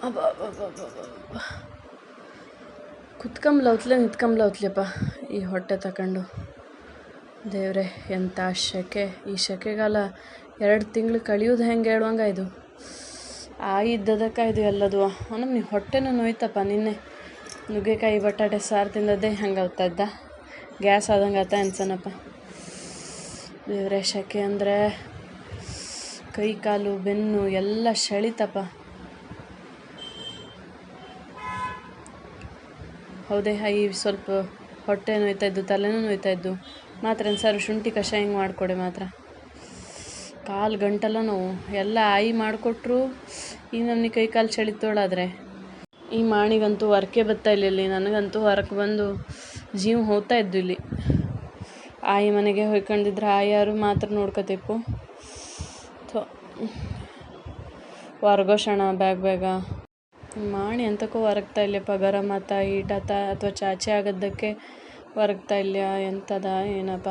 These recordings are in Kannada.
ಅಬ್ಬಬ್ಬಬ್ಬಬ್ಬಬ್ಬ. ಕುತ್ಕೊಂಬ್ಲೌತ್ಲೆ ನಿಂತ್ಕೊಂಬ್ಲೌತ್ಲೆಪ್ಪ ಈ ಹೊಟ್ಟೆ ತಗೊಂಡು. ದೇವ್ರೆ ಎಂಥ ಸೆಕೆ. ಈ ಸೆಕೆಗಾಲ 2 ತಿಂಗಳು ಕಳಿಯೋದು ಹೆಂಗೆ ಹೇಳುವಂಗ ಇದು. ಇದ್ದದಕ್ಕೆ ಇದು ಎಲ್ಲದು ನಮ್ಮನೆ ಹೊಟ್ಟೆನೂ ನೋಯ್ತಪ್ಪ. ನಿನ್ನೆ ನುಗ್ಗೆಕಾಯಿ ಬಟಾಟೆ ಸಾರು ತಿಂದದ್ದೇ ಹಂಗೆ ಆಗ್ತಾ ಇದ್ದ. ಗ್ಯಾಸ್ ಆದಂಗೆ ಆತ ಅನ್ಸನಪ್ಪ. ದೇವ್ರೆ ಸೆಕೆ ಅಂದರೆ ಕೈ ಕಾಲು ಬೆನ್ನು ಎಲ್ಲ ಸೆಳಿತಪ್ಪ. ಹೌದೇ ಸ್ವಲ್ಪ ಹೊಟ್ಟೆ ನೋಯ್ತಾಯಿದ್ದು, ತಲೆನೂ ನೋಯ್ತಾಯಿದ್ದು. ಮಾತ್ರ ಸಾರು ಶುಂಠಿ ಕಷಾಯ ಹಿಂಗೆ ಮಾಡಿಕೊಡೆ ಮಾತ್ರ. ಕಾಲು ಗಂಟೆಲ್ಲ ನೋವು ಎಲ್ಲ ಮಾಡಿಕೊಟ್ರು. ಈ ನಮ್ಮನೆ ಕೈ ಕಾಲು ಸೆಳಿತೋಳಾದರೆ ಈ ಮಾಣಿಗಂತೂ ಹೊರಕೆ ಬರ್ತಾ ಇಲ್ಲ. ಇಲ್ಲಿ ನನಗಂತೂ ಹೊರಕ್ಕೆ ಬಂದು ಜೀವ ಹೋಗ್ತಾ ಇದ್ದು. ಇಲ್ಲಿ ಮನೆಗೆ ಹೊಯ್ಕೊಂಡಿದ್ರೆ ಯಾರು ಮಾತ್ರ ನೋಡ್ಕೋತಿಪ್ಪು. ಹೊರಗೋಷಣ ಬೇಗ ಮಾಣಿ ಅಂತಕ್ಕೂ ಹೊರಗ್ತಾ ಇಲ್ಲಪ್ಪ. ಗರಂ ಆತ ಹೀಟಾತ ಅಥವಾ ಚಾಚೆ ಆಗೋದಕ್ಕೆ ಹೊರಗ್ತಾ ಇಲ್ಲ. ಎಂಥದ ಏನಪ್ಪ.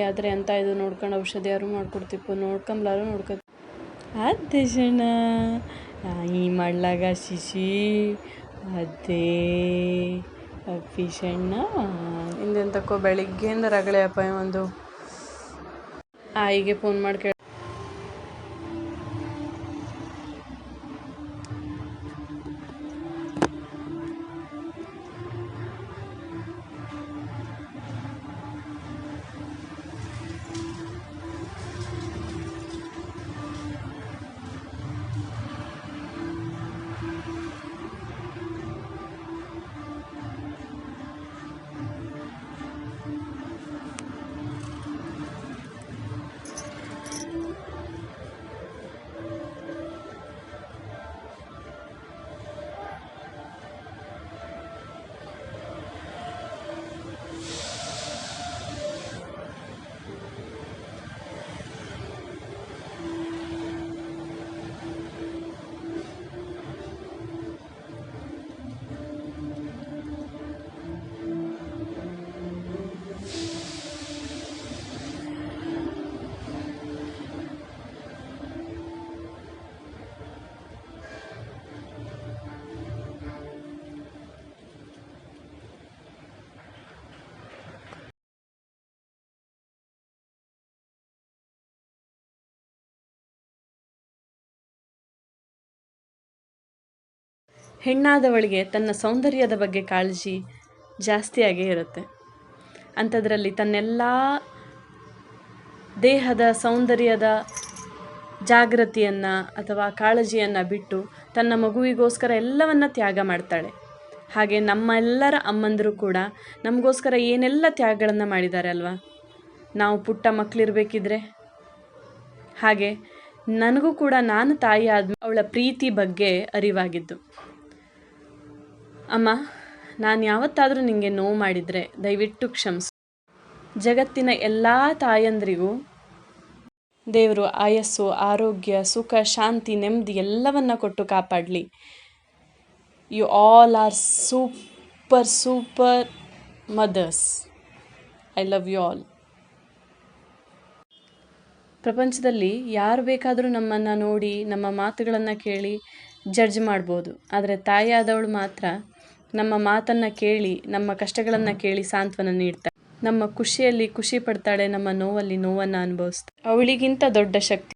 ಆದರೆ ಎಂಥ ಇದು ನೋಡ್ಕೊಂಡು ಔಷಧಿ ಯಾರು ಮಾಡ್ಕೊಡ್ತಿಪ್ಪು. ನೋಡ್ಕೊಂಬ್ಲಾರು ಅದೇ ಶಣ ಮಾಡ್ಲಾಗ ಶಿಶಿ ಅದೇ ಅಪ್ಪಿ ಸಣ್ಣ ಹಿಂದೆಂತಕ್ಕೋ ಬೆಳಿಗ್ಗೆಯಿಂದ ರಗಳೆ ಅಪ್ಪ. ಒಂದು ಆಯಿಗೆ ಫೋನ್ ಮಾಡಿ ಹೆಣ್ಣಾದವಳಿಗೆ ತನ್ನ ಸೌಂದರ್ಯದ ಬಗ್ಗೆ ಕಾಳಜಿ ಜಾಸ್ತಿಯಾಗೇ ಇರುತ್ತೆ. ಅಂಥದ್ರಲ್ಲಿ ತನ್ನೆಲ್ಲ ದೇಹದ ಸೌಂದರ್ಯದ ಜಾಗೃತಿಯನ್ನು ಅಥವಾ ಕಾಳಜಿಯನ್ನು ಬಿಟ್ಟು ತನ್ನ ಮಗುವಿಗೋಸ್ಕರ ಎಲ್ಲವನ್ನ ತ್ಯಾಗ ಮಾಡ್ತಾಳೆ. ಹಾಗೆ ನಮ್ಮೆಲ್ಲರ ಅಮ್ಮಂದರು ಕೂಡ ನಮಗೋಸ್ಕರ ಏನೆಲ್ಲ ತ್ಯಾಗಗಳನ್ನು ಮಾಡಿದ್ದಾರೆ ಅಲ್ವಾ. ನಾವು ಪುಟ್ಟ ಮಕ್ಕಳಿರ್ಬೇಕಿದ್ರೆ ಹಾಗೆ ನನಗೂ ಕೂಡ ನಾನು ತಾಯಿ ಆದ್ಮೇಲೆ ಅವಳ ಪ್ರೀತಿ ಬಗ್ಗೆ ಅರಿವಾಗಿದ್ದು. ಅಮ್ಮ, ನಾನು ಯಾವತ್ತಾದರೂ ನಿನಗೆ ನೋವು ಮಾಡಿದರೆ ದಯವಿಟ್ಟು ಕ್ಷಮಿಸು. ಜಗತ್ತಿನ ಎಲ್ಲ ತಾಯಂದ್ರಿಗೂ ದೇವರು ಆಯಸ್ಸು, ಆರೋಗ್ಯ, ಸುಖ, ಶಾಂತಿ, ನೆಮ್ಮದಿ ಎಲ್ಲವನ್ನ ಕೊಟ್ಟು ಕಾಪಾಡಲಿ. You all are super mothers. I love you all. ಪ್ರಪಂಚದಲ್ಲಿ ಯಾರು ಬೇಕಾದರೂ ನಮ್ಮನ್ನು ನೋಡಿ ನಮ್ಮ ಮಾತುಗಳನ್ನು ಕೇಳಿ ಜಡ್ಜ್ ಮಾಡ್ಬೋದು. ಆದರೆ ತಾಯಿಯಾದವಳು ಮಾತ್ರ ನಮ್ಮ ಮಾತನ್ನು ಕೇಳಿ ನಮ್ಮ ಕಷ್ಟಗಳನ್ನು ಕೇಳಿ ಸಾಂತ್ವನ ನೀಡ್ತಾಳೆ. ನಮ್ಮ ಖುಷಿಯಲ್ಲಿ ಖುಷಿ ಪಡ್ತಾಳೆ, ನಮ್ಮ ನೋವಲ್ಲಿ ನೋವನ್ನು ಅನುಭವಿಸ್ತಾಳೆ. ಅವಳಿಗಿಂತ ದೊಡ್ಡ ಶಕ್ತಿ